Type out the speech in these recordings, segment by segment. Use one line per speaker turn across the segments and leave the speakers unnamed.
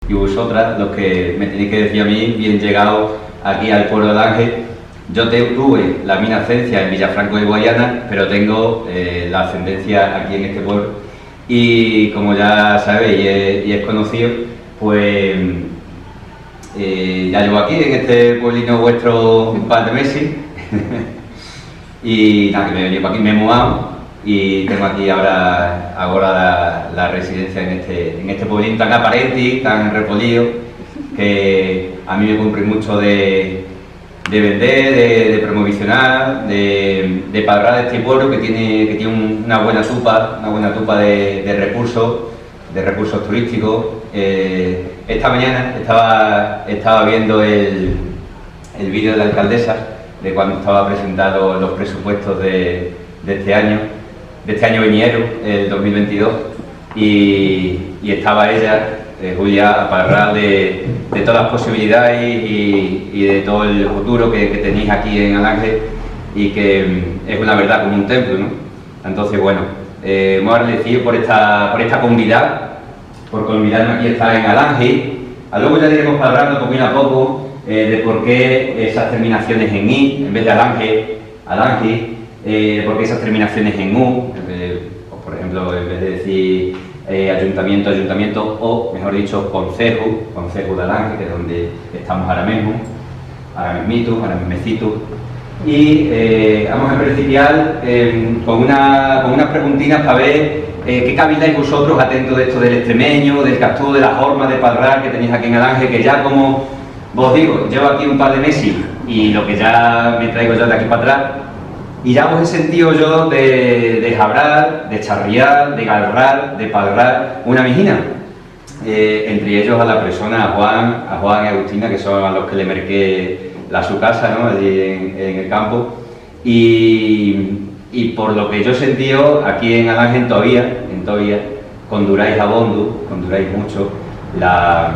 y vosotras, los que me tenéis que decir a mí, bien llegado aquí al pueblo de Alange. Yo tuve la mi nacencia en Villafranco de Guayana, pero tengo la ascendencia aquí en este pueblo. Y como ya sabéis y es conocido, pues ya llevo aquí en este pueblino vuestro un par de meses. Y nada, que me he venido para aquí, me he mudado y tengo aquí ahora la residencia en este pueblín tan aparente, tan repolido, que a mí me cumple mucho de vender, de promocionar, de padrar este pueblo que tiene una buena tupa de recursos turísticos. Esta mañana estaba viendo el vídeo de la alcaldesa de cuando estaba presentado los presupuestos de este año veniero, el 2022, y estaba ella, Julia, a parlar de todas las posibilidades y de todo el futuro que tenéis aquí en Alange, y que es una verdad como un templo, ¿no? Entonces, bueno, muy agradecido por esta convidad, por convidarme aquí a estar en Alange. Luego ya iremos hablando poquito a poco de por qué esas terminaciones en I en vez de Alange, por qué esas terminaciones en U, por ejemplo, en vez de decir ayuntamiento, o mejor dicho, concejo de Alange, que es donde estamos ahora mismito. Y vamos a principiar con unas preguntinas para ver qué caviláis vosotros atentos de esto del extremeño, del castú, de la forma de padrar que tenéis aquí en Alange, que ya, como os digo, llevo aquí un par de meses y lo que ya me traigo yo de aquí para atrás, y ya os he sentido yo de jabrar, de charriar, de galrar, de padrar una mijina. Entre ellos a la persona, a Juan y Agustina, que son a los que le merqué su casa, ¿no?, allí en el campo. Y por lo que yo he sentido, aquí en Alange todavía conduráis conduráis mucho la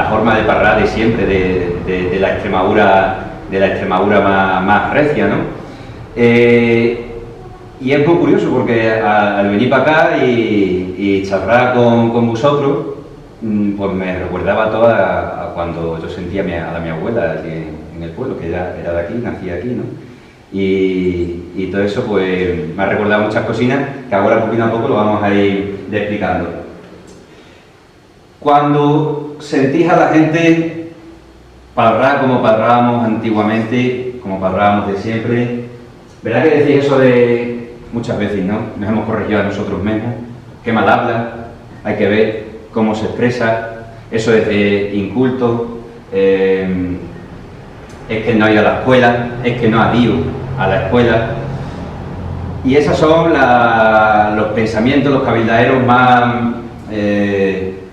forma de parrar de siempre, de la Extremadura más recia, ¿no? Y es muy curioso porque al venir para acá y charlar con vosotros, pues me recordaba a cuando yo sentía a mi abuela aquí en el pueblo, que ella era de aquí, nacía aquí, ¿no? Y todo eso pues me ha recordado muchas cositas que ahora poquito a poco lo vamos a ir explicando. Cuando sentís a la gente parrar como parrábamos antiguamente, como parrábamos de siempre, ¿verdad que decís eso de muchas veces, ¿no? Nos hemos corregido a nosotros mismos, qué mal habla, hay que ver cómo se expresa, eso es de inculto, es que no ha ido a la escuela, es que no ha ido a la escuela. Y esos son los pensamientos, los cabildaderos más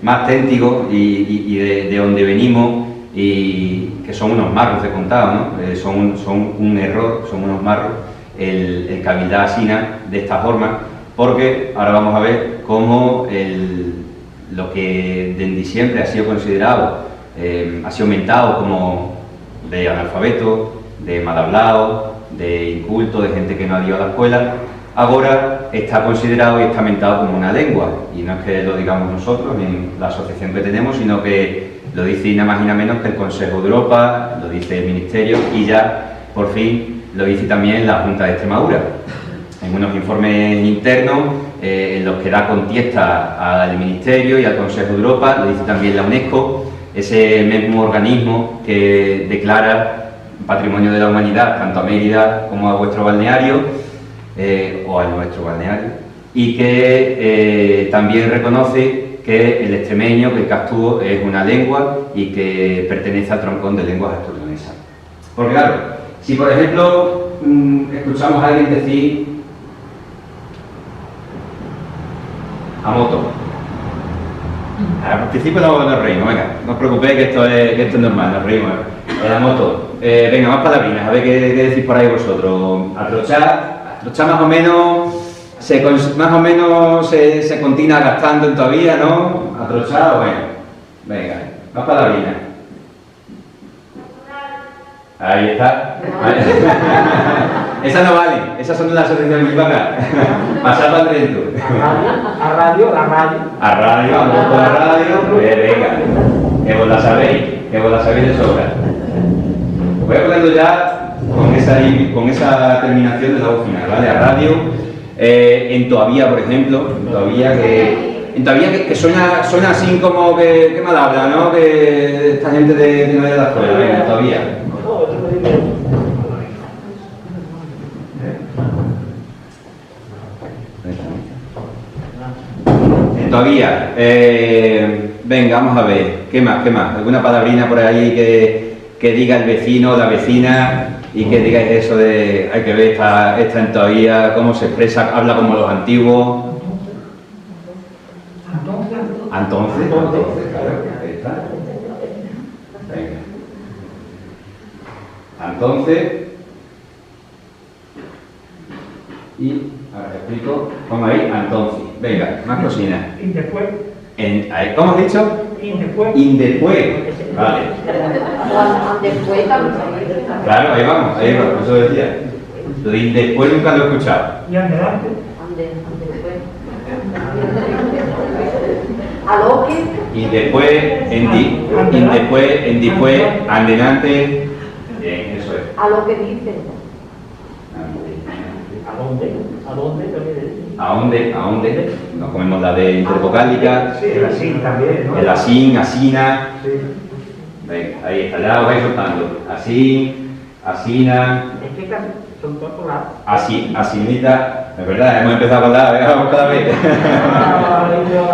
auténticos y de donde venimos, y que son unos marros de contado, ¿no? Son un error, son unos marros el cabildar asina de esta forma, porque ahora vamos a ver cómo lo que desde siempre ha sido considerado, ha sido aumentado como de analfabeto, de mal hablado, de inculto, de gente que no ha ido a la escuela, ahora está considerado y está aumentado como una lengua, y no es que lo digamos nosotros en la asociación que tenemos, sino que lo dice nada más y nada menos que el Consejo de Europa, lo dice el Ministerio, y ya por fin lo dice también la Junta de Extremadura en unos informes internos en los que da contesta al Ministerio y al Consejo de Europa. Lo dice también la UNESCO, ese mismo organismo que declara Patrimonio de la Humanidad tanto a Mérida como a vuestro balneario, o a nuestro balneario, y que también reconoce que el extremeño, que el castúo, es una lengua y que pertenece al troncón de lenguas asturianesas. Porque claro, si por ejemplo escuchamos a alguien decir a moto, al principio nos reímos, venga, no os preocupéis que esto es normal, nos reímos, la moto, venga, más palabrinas, a ver qué decís por ahí vosotros. Atrochar más o menos se continúa gastando todavía, ¿no? Atrochar, bueno, venga, más palabrinas. Ahí está. Esa no vale, esas son de la asociación de acá. Pasar para dentro.
A radio, la radio.
A radio, vamos con la radio. Venga. que vos la sabéis de sobra. Voy a ponerlo ya con esa terminación de la voz final, ¿vale? A radio, en Todavía, por ejemplo, en Todavía que suena así como que mal habla, ¿no? Que esta gente de no de la escuela, venga, Todavía. Todavía, venga, vamos a ver, ¿qué más? ¿Alguna palabrina por ahí que diga el vecino o la vecina y que digáis eso de, hay que ver esta en Todavía, cómo se expresa, habla como los antiguos? Entonces, claro, ahí está. Venga. Entonces, y ahora te explico, vamos ahí, entonces, venga, más cocinas.
Y después.
¿Cómo has dicho?
Y después.
Vale.
Después también.
Claro, ahí vamos, eso decía. Lo de después nunca lo he escuchado.
Y adelante.
A lo que.
Y después, en después, adelante. Bien, eso es.
A lo que dicen.
¿A dónde?
¿A dónde? Nos comemos la de intervocálica.
Sí, el así también, ¿no?
El asín, asina.
Sí.
Venga, ahí está, ya os vais soltando. Asín, asina.
Es que casi son todos por la.
Asinita. Es verdad, hemos empezado con la, vamos cada vez.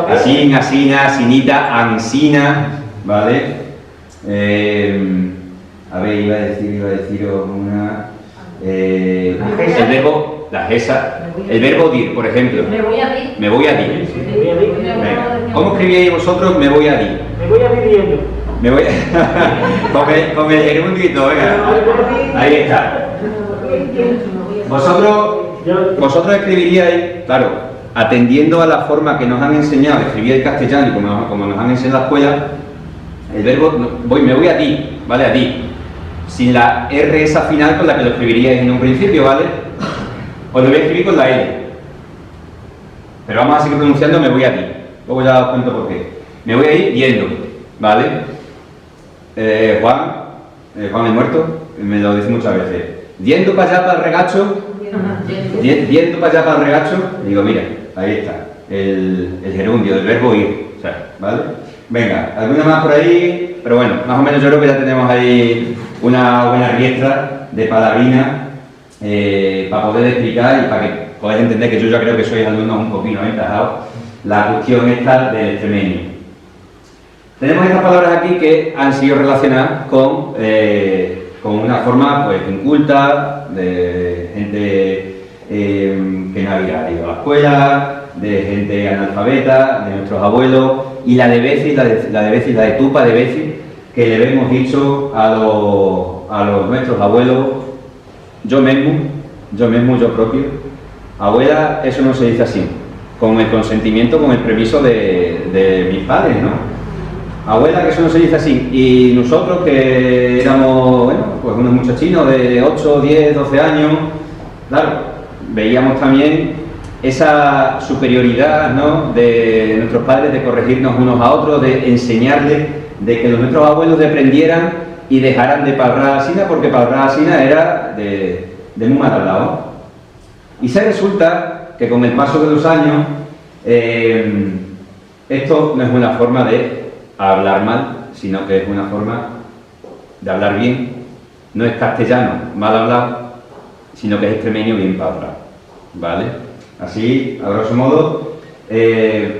Asín, asina, asinita, ansina. ¿Vale? A ver, iba a deciros una. El verbo, la gesa. El verbo dir, por ejemplo.
Me voy a ir.
Me voy a dir. Venga. ¿Cómo escribíais vosotros me voy a dir?
Me voy a viviendo.
Me voy con el gerundito, venga. Ahí está. Vosotros escribiríais, claro, atendiendo a la forma que nos han enseñado de escribir el castellano y como nos han enseñado en la escuela, el verbo me voy a ti, ¿vale? A ti. Sin la R esa final con la que lo escribiríais en un principio, ¿vale? Os lo voy a escribir con la L. Pero vamos a seguir pronunciando me voy a ti. Luego ya os cuento por qué. Me voy a ir yendo, ¿vale? Juan el muerto, me lo dice muchas veces. Yendo para allá para el regacho, yendo para allá para el regacho, digo, mira, ahí está, el gerundio, del verbo ir, o sea, ¿vale? Venga, alguna más por ahí, pero bueno, más o menos yo creo que ya tenemos ahí una buena riestra de palabrina para poder explicar y para que podáis entender que yo ya creo que sois alumnos un poquito aventajados la cuestión esta del extremeño. Tenemos estas palabras aquí que han sido relacionadas con una forma pues inculta, de gente que no había ido a la escuela, de gente analfabeta, de nuestros abuelos, y la de Beci, la de Tupa de Beci, que le hemos dicho a nuestros abuelos, yo propio, abuela, eso no se dice así, con el consentimiento, con el permiso de mis padres, ¿no? Abuela, que eso no se dice así, y nosotros que éramos, bueno, pues unos muchachinos de 8, 10, 12 años, claro, veíamos también esa superioridad, ¿no?, de nuestros padres de corregirnos unos a otros, de enseñarles, de que nuestros abuelos aprendieran y dejaran de palabrar asina, porque palabrar asina era de muy mal hablado. Y se resulta que con el paso de los años, esto no es una forma de hablar mal, sino que es una forma de hablar bien. No es castellano mal hablado, sino que es extremeño bien hablado, ¿vale? Así, a grosso modo,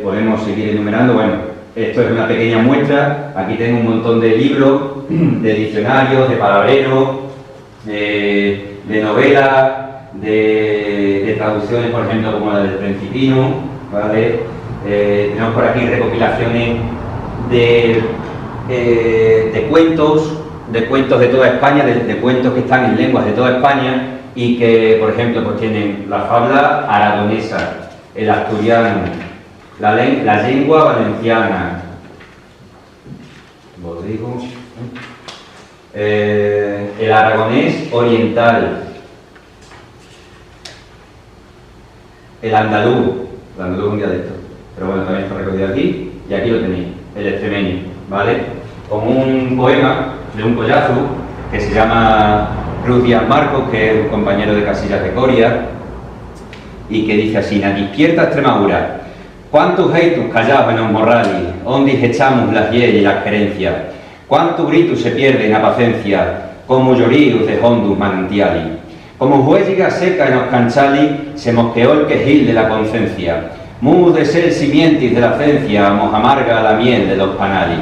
podemos seguir enumerando. Bueno, esto es una pequeña muestra. Aquí tengo un montón de libros, de diccionarios, de palabreros, de novelas, de traducciones, por ejemplo, como la del Principino, ¿vale? Tenemos por aquí recopilaciones de cuentos de toda España, de cuentos que están en lenguas de toda España y que, por ejemplo, pues tienen la fabla aragonesa, el asturiano, la lengua valenciana, os digo, el aragonés oriental, el andaluz es un dialecto, pero bueno, también está recogido aquí, y aquí lo tenéis, el extremeño, ¿vale? con un poema de un collazo que se llama Cruz Díaz Marcos, que es un compañero de Casillas de Coria, y que dice así: "Na despierta Extremadura, cuántos heitos callados en los morrales, onde echamos las hiel y las querencias, cuántos gritos se pierden a paciencia, como lloríos de hondos manantiales, como huellas secas en los canchales, se mosqueó el quejil de la conciencia, mu de ser simientes de la ciencia, mos amarga la miel de los panales.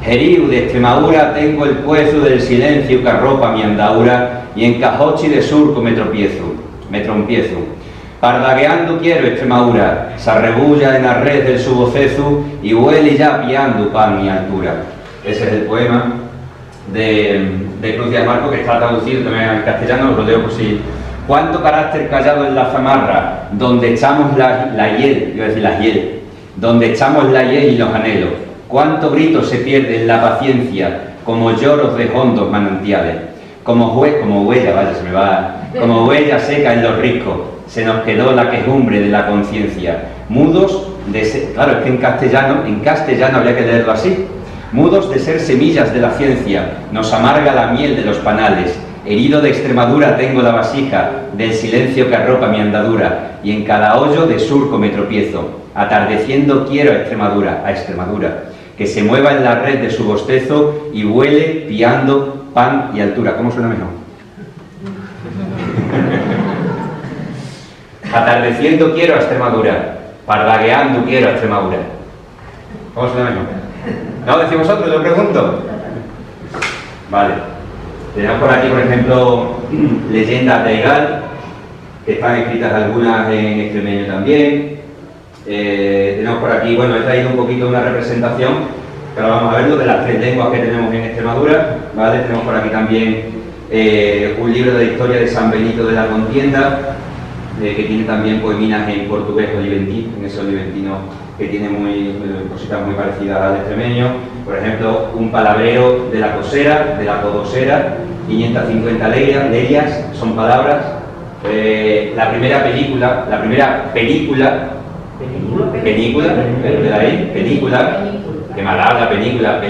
Heriu de Extremadura tengo el puezo del silencio que arropa mi andaura, y en cajochi de surco me trompiezo. Pardagueando quiero Extremadura, se arrebulla en la red del su bocezo y huele ya piando pan y altura". Ese es el poema de Cruz Díaz Marcos, que está traducido también al castellano, os lo leo por si. "Cuánto carácter callado en la zamarra, donde echamos la hiel, iba a decir la hiel, donde echamos la hiel y los anhelos. Cuánto grito se pierde en la paciencia, como lloros de hondos manantiales. Como huella, vaya, se me va, como huella seca en los riscos, se nos quedó la quejumbre de la conciencia. Mudos de ser", claro, es que en castellano habría que leerlo así. "Mudos de ser semillas de la ciencia, nos amarga la miel de los panales. Herido de Extremadura tengo la vasija, del silencio que arropa mi andadura, y en cada hoyo de surco me tropiezo. Atardeciendo quiero a Extremadura, que se mueva en la red de su bostezo y huele piando pan y altura". ¿Cómo suena mejor? "Atardeciendo quiero a Extremadura, pardagueando quiero a Extremadura". ¿Cómo suena mejor? ¿No decís vosotros? Lo pregunto. Vale. Tenemos por aquí, por ejemplo, leyendas de Igal, que están escritas algunas en extremeño también. Tenemos por aquí, bueno, he traído un poquito una representación, que ahora vamos a verlo, de las 3 lenguas que tenemos en Extremadura, ¿vale? Tenemos por aquí también un libro de historia de San Benito de la Contienda, que tiene también poeminas en portugués oliventino, en ese oliventino que tiene cositas muy parecidas al extremeño. Por ejemplo, un palabreo de la cosera, de la codosera, 550 leyes, son palabras. La primera película, que malabra, película,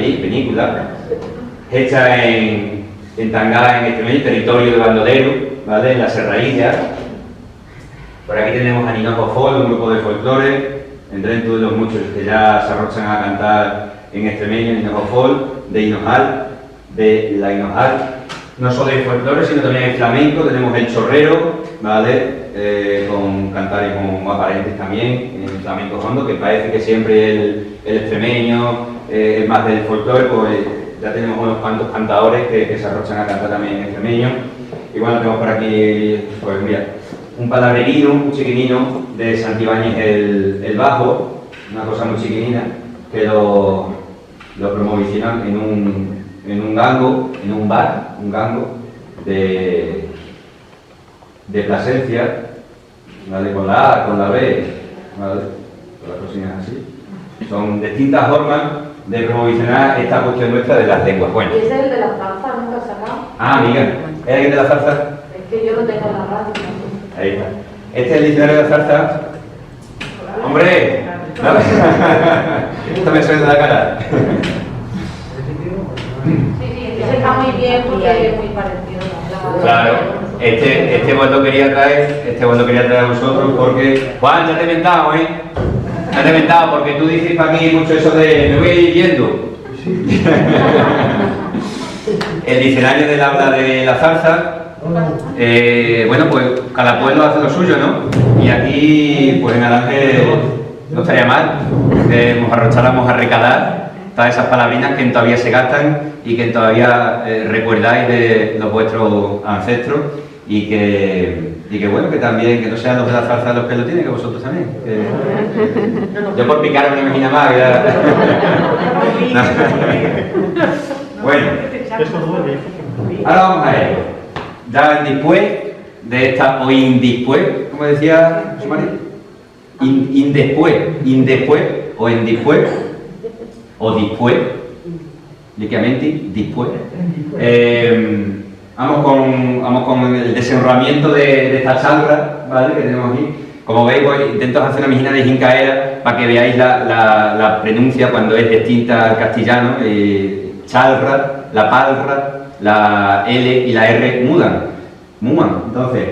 hecha en Tangá, en Extremeño, territorio de Bandolero, ¿vale? En la Serrailla. Por aquí tenemos a Ninojo Folk, un grupo de folclore, dentro de los muchos que ya se arrochan a cantar en extremeño, Ninojo Folk, de la Hinojal. No solo hay folclore, sino también hay flamenco, tenemos el chorrero, ¿vale? Con cantares muy aparentes también, en flamenco hondo, que parece que siempre el extremeño es más del folclore, pues ya tenemos unos cuantos cantadores que se arrochan a cantar también en extremeño. Y bueno, tenemos por aquí, pues mira, un palabrerío, un chiquinino de Santibáñez el bajo, una cosa muy chiquinina, que lo promocionan en un gango, en un bar, un gango de Plasencia, ¿vale? Con la A, con la B, ¿vale? Con las cocinas así. Son distintas formas de promocionar esta cuestión nuestra de las lenguas. Bueno.
¿Y ese es el de la zarza, nunca sacado?
Ah, Miguel, ¿es alguien de la zarza?
Es que yo lo tengo en la radio.
Ahí está. Este es el diccionario de la zarza. ¡Hombre! ¿No? Esto me suena de la cara.
Sí, ese está muy bien porque es muy parecido.
Claro. Este vos lo quería traer a vosotros porque... Juan, ya te he inventado, ¿eh? Ya te he inventado porque tú dices para mí mucho eso de me voy a ir yendo. El diccionario del habla de la zarza. Bueno, pues cada pueblo hace lo suyo, ¿no? Y aquí, pues en Alange no estaría mal que nos arrocháramos a recalar todas esas palabrinas que todavía se gastan y que todavía recordáis de los vuestros ancestros y que bueno, que también, que no sean los de la zarza los que lo tienen, que vosotros también. Yo por picar me imagino más. No. Bueno, ahora vamos a ello. Ya después de esta, o indispués, como decía su marido, indespués, o en después, o después, líquidamente, después. Vamos con el desenrolamiento de esta charla, ¿vale? Que tenemos aquí. Como veis, pues, intento hacer una mijina de jincaera para que veáis la pronuncia cuando es distinta al castellano. chalra, la palra, la L y la R mudan. Entonces,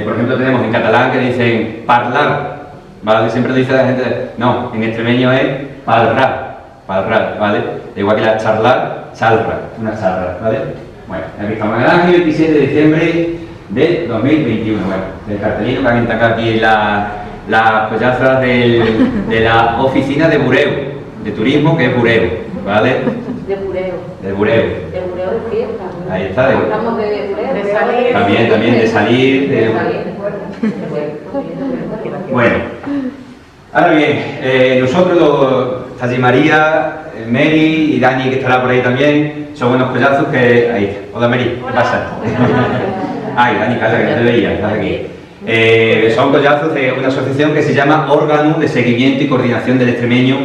por ejemplo, tenemos en catalán que dicen parlar, ¿vale? Siempre dice la gente, no, en extremeño es palrar, ¿vale? Igual que la charlar, chalra, una charra, ¿vale? Bueno, aquí estamos en el año 27 de diciembre de 2021, bueno, el cartelito que han intacado aquí en las collazas de la oficina de Bureu, de turismo, que es Bureu, ¿vale?
De bureo.
De Bureu.
De bureo de fiesta. ¿No?
Ahí está.
Hablamos de bureo.
De salir.
También de salir.
De salir.
Bueno, ahora bien, nosotros, Tati María, Mary y Dani, que estará por ahí también, son buenos collazos que... Ahí está. Hola Mary, ¿qué pasa? Ay, Dani, calla, que no te veía, estás aquí. Son collazos de una asociación que se llama Órgano de Seguimiento y Coordinación del Extremeño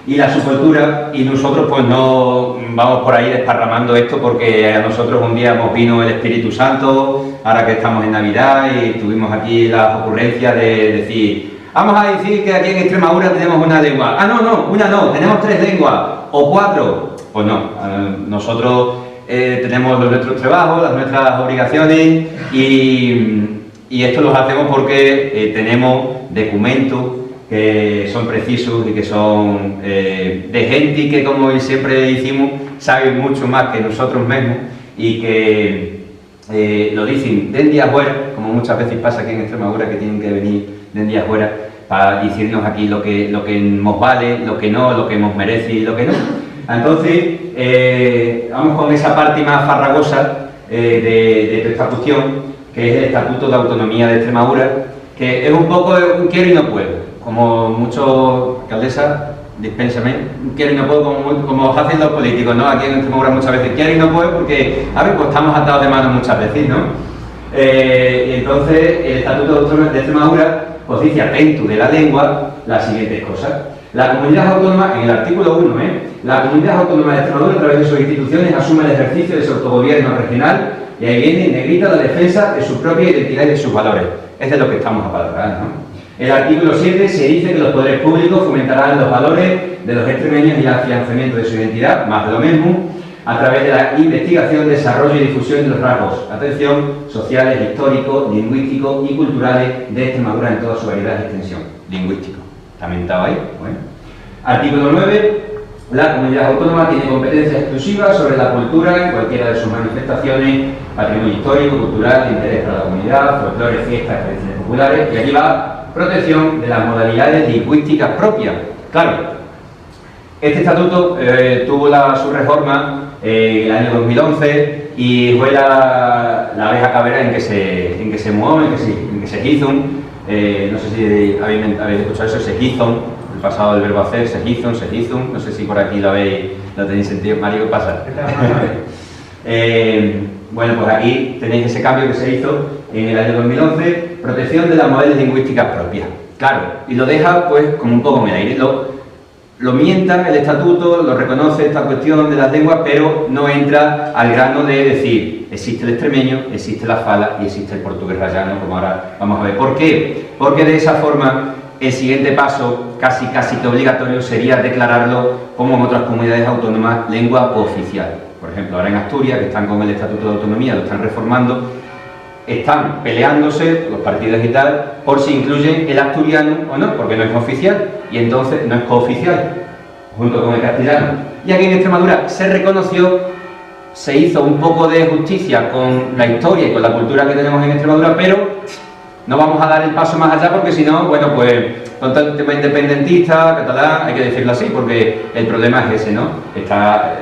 y la Subcultura, y nosotros pues no vamos por ahí desparramando esto porque a nosotros un día nos vino el Espíritu Santo, ahora que estamos en Navidad, y tuvimos aquí la ocurrencia de decir, vamos a decir que aquí en Extremadura tenemos una lengua. Ah, no, una no, tenemos 3 lenguas, o 4. Pues no, nosotros tenemos nuestros trabajos, las nuestras obligaciones, y esto lo hacemos porque tenemos documentos que son precisos y que son de gente que, como siempre decimos, saben mucho más que nosotros mismos y que lo dicen de día afuera, como muchas veces pasa aquí en Extremadura, que tienen que venir de día afuera para decirnos aquí lo que nos vale, lo que no, lo que nos merece y lo que no. Entonces, vamos con esa parte más farragosa de esta cuestión, que es el Estatuto de Autonomía de Extremadura, que es un poco un quiero y no puedo. Como muchos, alcaldesa, dispénsame, quiero y no puedo, como hacen los políticos, ¿no? Aquí en Extremadura muchas veces quiero y no puedo porque, a ver, pues estamos atados de manos muchas veces, ¿no? Y entonces, el Estatuto de Autonomía de Extremadura pues dice, atento de la lengua, las siguientes cosas. La comunidad autónoma, en el artículo 1, la comunidad autónoma de Extremadura, a través de sus instituciones, asume el ejercicio de su autogobierno regional, y ahí viene en negrita la defensa de su propia identidad y de sus valores. Es de lo que estamos apalabrando, ¿no? El artículo 7 se dice que los poderes públicos fomentarán los valores de los extremeños y el afianzamiento de su identidad, más de lo mismo, a través de la investigación, desarrollo y difusión de los rasgos, atención, sociales, históricos, lingüísticos y culturales de Extremadura en toda su variedad y extensión. Lingüístico, también estaba ahí. Bueno. Artículo 9. La comunidad autónoma tiene competencia exclusiva sobre la cultura en cualquiera de sus manifestaciones, patrimonio histórico, cultural, de interés para la comunidad, folclore, fiestas, tradiciones populares, y aquí va protección de las modalidades lingüísticas propias. Claro, este estatuto tuvo su reforma en el año 2011 y fue la abeja cabera en que se movió, en que se hizo. No sé si habéis escuchado eso, se hizo. El pasado del verbo hacer, se hizo, no sé si por aquí lo tenéis sentido. Mario, ¿qué pasa? Bueno, pues aquí tenéis ese cambio que se hizo en el año 2011, protección de las modalidades lingüísticas propias. Claro, y lo deja pues como un poco en el aire. Lo mienta el estatuto, lo reconoce esta cuestión de las lenguas, pero no entra al grano de decir, existe el extremeño, existe la fala y existe el portugués rayano, como ahora vamos a ver. ¿Por qué? Porque de esa forma el siguiente paso, casi que obligatorio, sería declararlo como en otras comunidades autónomas lengua cooficial. Por ejemplo, ahora en Asturias, que están con el Estatuto de Autonomía, lo están reformando, están peleándose los partidos y tal por si incluyen el asturiano o no, porque no es oficial y entonces no es cooficial, junto con el castellano. Y aquí en Extremadura se reconoció, se hizo un poco de justicia con la historia y con la cultura que tenemos en Extremadura, pero no vamos a dar el paso más allá porque si no, bueno, pues con todo el tema independentista, catalán, hay que decirlo así, porque el problema es ese, ¿no? Está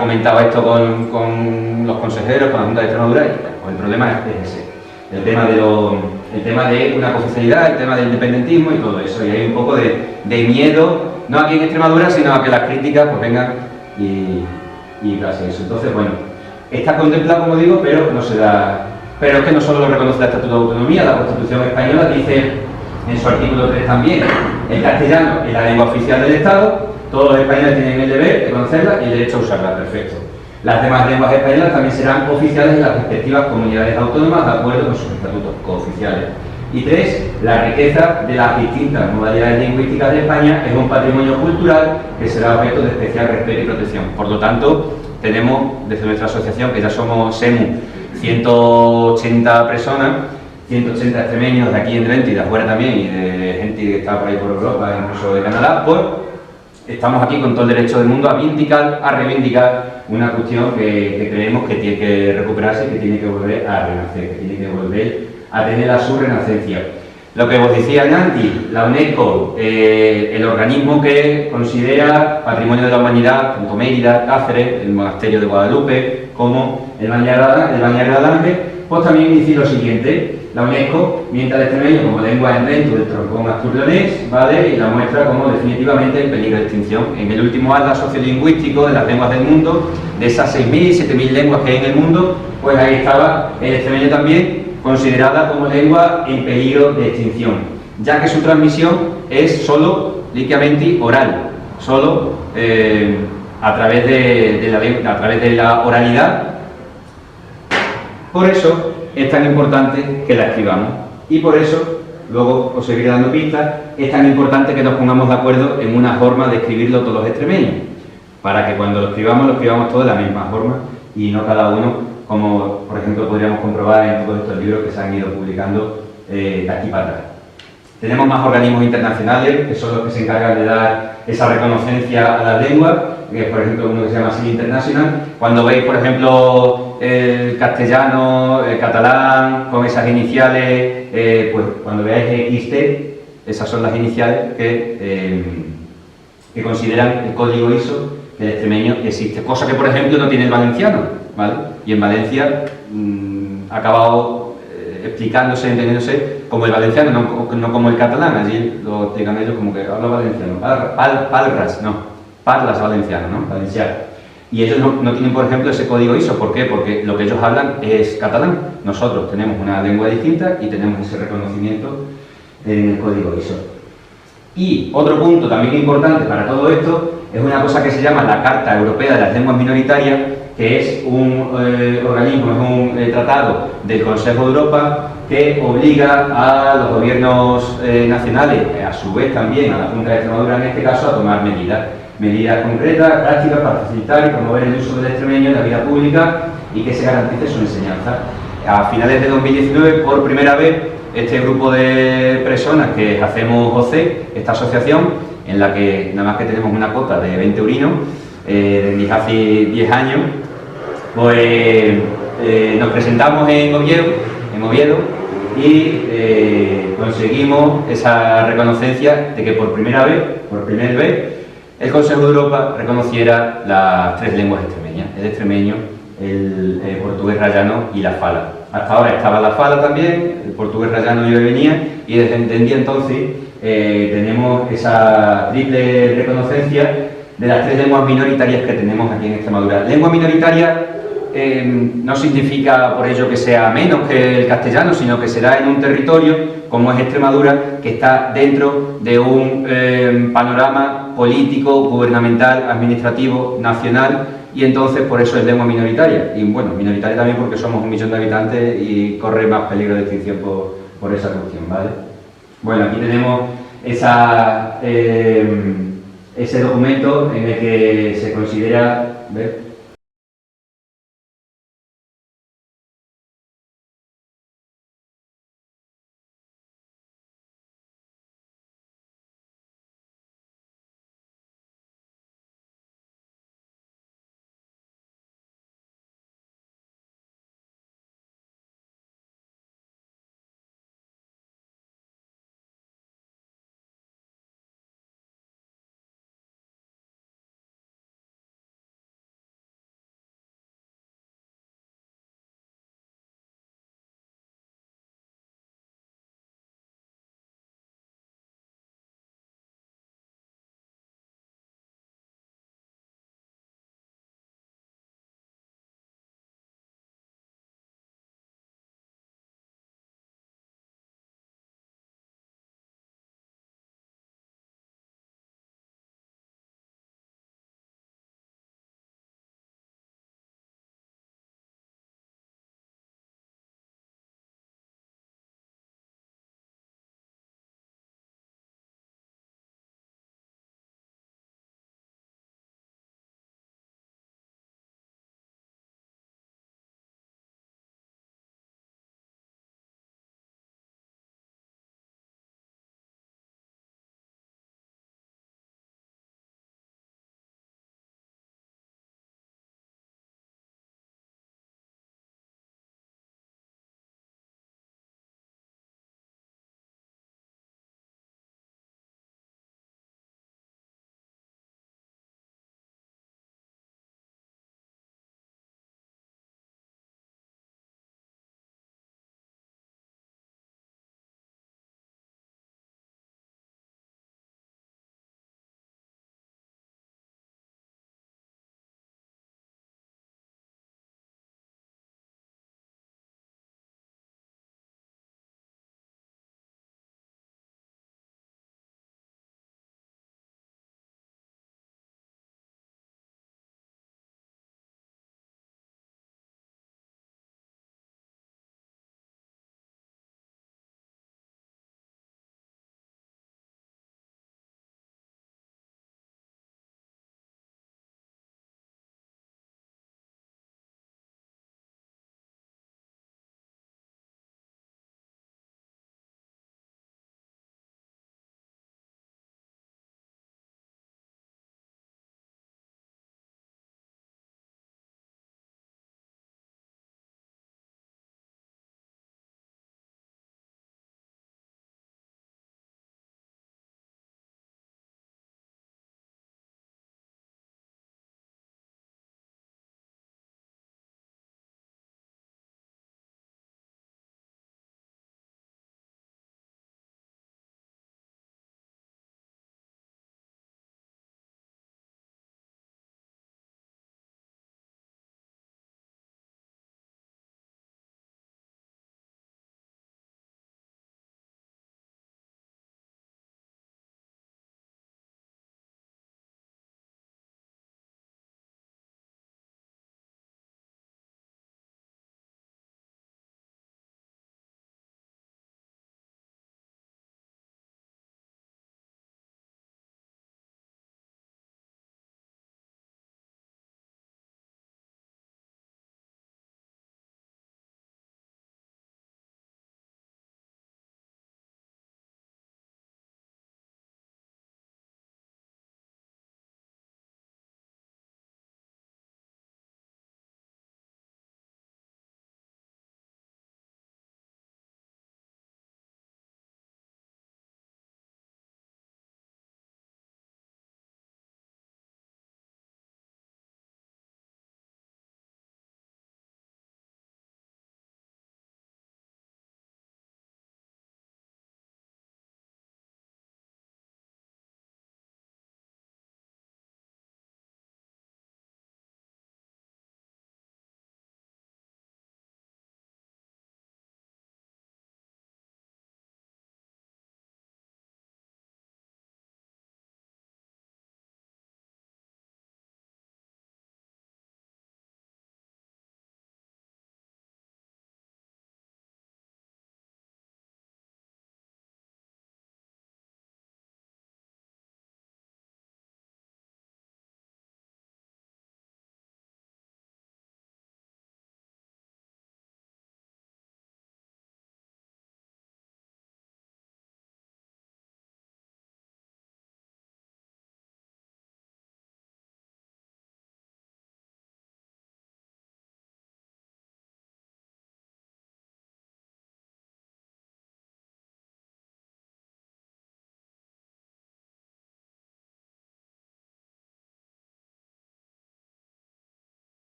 comentado esto con los consejeros, con la Junta de Extremadura, y pues el problema es ese. El tema de una cooficialidad, el tema del independentismo y todo eso. Y hay un poco de miedo, no aquí en Extremadura, sino a que las críticas pues vengan y casi eso. Entonces, bueno, está contemplado, como digo, pero no se da. Pero es que no solo lo reconoce el Estatuto de Autonomía, la Constitución Española dice en su artículo 3 también, el castellano es la lengua oficial del Estado, todos los españoles tienen el deber de conocerla y el derecho a usarla, perfecto. Las demás lenguas españolas también serán oficiales en las respectivas comunidades autónomas de acuerdo con sus estatutos cooficiales. Y 3, la riqueza de las distintas modalidades lingüísticas de España es un patrimonio cultural que será objeto de especial respeto y protección. Por lo tanto, tenemos desde nuestra asociación, que ya somos SEMU, 180 personas, 180 extremeños de aquí en Drenthe y de afuera también, y de gente que está por ahí por Europa, incluso de Canadá, pues estamos aquí con todo el derecho del mundo a reivindicar una cuestión que creemos que tiene que recuperarse y que tiene que volver a renacer, que tiene que volver a tener a su renacencia. Lo que os decía antes, la UNESCO, el organismo que considera Patrimonio de la Humanidad, tanto Mérida, Cáceres, el Monasterio de Guadalupe, como el Bañar del Ángel, pues también dice lo siguiente: la UNESCO miente al extremeño como lengua en lento del troncón asturleonés, ¿vale? Y la muestra como definitivamente en peligro de extinción. En el último atlas sociolingüístico de las lenguas del mundo, de esas 6.000, 7.000 lenguas que hay en el mundo, pues ahí estaba el extremeño también, considerada como lengua en peligro de extinción, ya que su transmisión es solo, líquidamente, oral, solo a través de la oralidad. Por eso es tan importante que la escribamos, y por eso, luego os seguiré dando pistas, es tan importante que nos pongamos de acuerdo en una forma de escribirlo todos los extremeños, para que cuando lo escribamos todos de la misma forma y no cada uno, como por ejemplo podríamos comprobar en todos estos libros que se han ido publicando de aquí para atrás. Tenemos más organismos internacionales que son los que se encargan de dar esa reconocencia a las lenguas, que es por ejemplo uno que se llama SIL International. Cuando veis por ejemplo el castellano, el catalán, con esas iniciales, pues cuando veáis XT, esas son las iniciales que consideran el código ISO del extremeño que existe, cosa que por ejemplo no tiene el valenciano, ¿vale? Y en Valencia ha acabado explicándose, entendiéndose como el valenciano, no como el catalán. Allí lo explican ellos como que habla valenciano, parlas valenciano, ¿no? Valenciano. Y ellos no tienen, por ejemplo, ese código ISO. ¿Por qué? Porque lo que ellos hablan es catalán. Nosotros tenemos una lengua distinta y tenemos ese reconocimiento en el código ISO. Y otro punto también importante para todo esto es una cosa que se llama la Carta Europea de las Lenguas Minoritarias, que es un organismo, es un tratado del Consejo de Europa que obliga a los gobiernos nacionales, a su vez también a la Junta de Extremadura en este caso, a tomar medidas concretas, prácticas para facilitar y promover el uso del extremeño en la vida pública y que se garantice su enseñanza. A finales de 2019, por primera vez, este grupo de personas que hacemos OCE, esta asociación, en la que nada más que tenemos una cuota de 20 eurinos, desde hace 10 años, pues nos presentamos en Oviedo y conseguimos esa reconocencia de que por primera vez, el Consejo de Europa reconociera las 3 lenguas extremeñas: el extremeño, el portugués rayano y la fala. Hasta ahora estaba la fala también, el portugués rayano iba y venía, y desde entonces tenemos esa triple reconocencia de las 3 lenguas minoritarias que tenemos aquí en Extremadura. Lengua minoritaria no significa por ello que sea menos que el castellano, sino que será en un territorio, como es Extremadura, que está dentro de un panorama político, gubernamental, administrativo, nacional, y entonces por eso es lengua minoritaria. Y bueno, minoritaria también porque somos 1 millón de habitantes y corre más peligro de extinción por esa cuestión, ¿vale? Bueno, aquí tenemos ese documento en el que se considera, ¿ves?